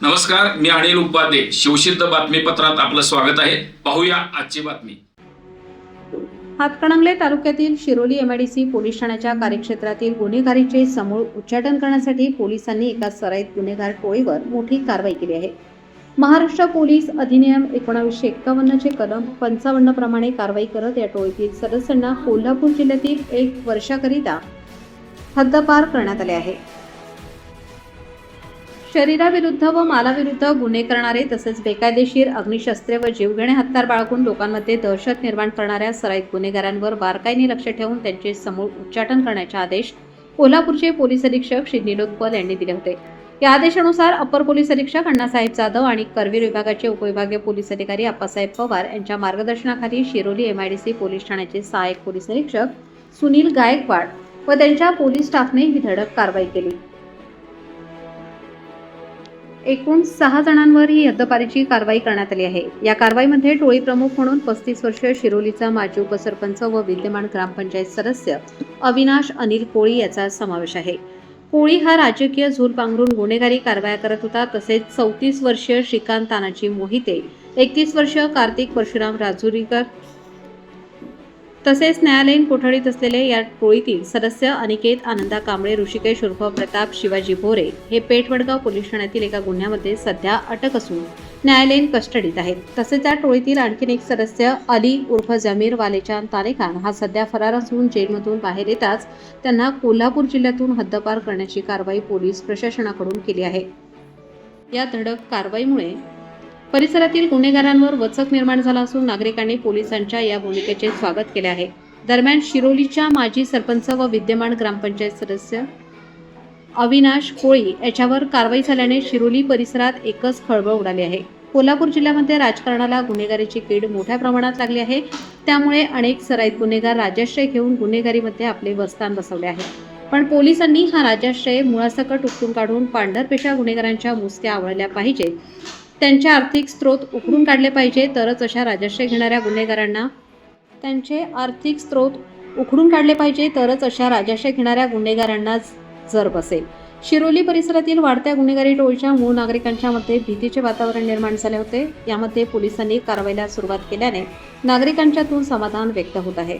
नमस्कार, मी अनिल उपाध्ये. शिवसिद्ध बातमीपत्रात आपलं स्वागत आहे. पाहूया आजची बातमी. हातकणंगले तालुक्यातील शिरोली एमआयडीसी पोलीस ठाण्याच्या कार्यक्षेत्रातील गुन्हेगारीचे समूळ उच्चाटन करण्यासाठी पोलिसांनी एका सराईत गुन्हेगार टोळीवर मोठी कारवाई केली आहे. महाराष्ट्र पोलीस अधिनियम 1951 चे कलम 55 प्रमाणे कारवाई करत या टोळीतील सदस्यांना कोल्हापूर जिल्ह्यातील 1 वर्षाकरिता हद्दपार करण्यात आले आहे. शरीराविरुद्ध व मालाविरुद्ध गुन्हे करणारे तसेच बेकायदेशीर अग्निशस्त्रे व जीवघेणे हत्यार बाळगून लोकांमध्ये दहशत निर्माण करणाऱ्या सराईत गुन्हेगारांवर बारकाईने लक्ष ठेवून त्यांचे समूळ उच्चाटन करण्याचे आदेश कोल्हापूरचे पोलीस अधीक्षक श्री निलोद पल यांनी दिले होते. या आदेशानुसार अप्पर पोलीस अधीक्षक अण्णासाहेब जाधव आणि करवीर विभागाचे उपविभागीय पोलीस अधिकारी आप्पासाहेब पवार यांच्या मार्गदर्शनाखाली शिरोली एमआयडीसी पोलीस ठाण्याचे सहाय्यक पोलीस निरीक्षक सुनील गायकवाड व त्यांच्या पोलीस स्टाफने ही धडक कारवाई केली. एकूण 6 जणांवर ही हद्दपारीची कारवाई करण्यात आली आहे. या कारवाईमध्ये टोळी प्रमुख म्हणून 35 वर्षीय शिरोलीचा माजी उपसरपंच व विद्यमान ग्रामपंचायत सदस्य अविनाश अनिल कोळी याचा समावेश आहे. कोळी हा राजकीय झूल पांघरून गुन्हेगारी कारवाया करत होता. तसेच 34 वर्षीय श्रीकांत तानाजी मोहिते, 31 वर्षीय कार्तिक परशुराम राजुरीकर तसेच न्यायालयीन कोठडीत असलेले या टोळीतील सदस्य अनिकेत आनंदा कांबळे ऋषिकेश उर्फ प्रताप शिवाजी भोरे हे पेठवडगाव पोलीस ठाण्यातील एका गुन्ह्यामध्ये सध्या अटक असून न्यायालयीन कस्टडीत आहेत. तसेच या टोळीतील आणखीन एक सदस्य अली उर्फ जमीर वालेचान तानेखान हा सध्या फरार असून जेलमधून बाहेर येताच त्यांना कोल्हापूर जिल्ह्यातून हद्दपार करण्याची कारवाई पोलीस प्रशासनाकडून केली आहे. या धडक कारवाईमुळे परिसरातील गुन्हेगारांवर वचक निर्माण झाला असून नागरिकांनी पोलिसांच्या या भूमिकेचे स्वागत केले आहे. दरम्यान शिरोलीच्या माजी सरपंच व विद्यमान ग्रामपंचायत सदस्य अविनाश कोळी याच्यावर कारवाई झाल्याने शिरोली परिसरात एकच खळबळ उडाली आहे. कोल्हापूर जिल्ह्यामध्ये राजकारणाला गुन्हेगारीची कीड मोठ्या प्रमाणात लागली आहे. त्यामुळे अनेक सराईत गुन्हेगार राजाश्रय घेऊन गुन्हेगारीमध्ये आपले वस्तान बसवले आहे. पण पोलिसांनी हा राजाश्रय मुळासकट उपटून काढून पांढरपेशा गुन्हेगारांच्या मुसक्या आवळल्या पाहिजे. त्यांचे आर्थिक स्रोत उखडून काढले पाहिजे, तरच अशा राजाश्रय घेणाऱ्या गुन्हेगारांना जर बसेल. शिरोली परिसरातील वाढत्या गुन्हेगारी टोळीच्या मूळ नागरिकांच्या मध्ये भीतीचे वातावरण निर्माण झाले होते. यामध्ये पोलिसांनी कारवाईला सुरुवात केल्याने नागरिकांच्यातून समाधान व्यक्त होत आहे.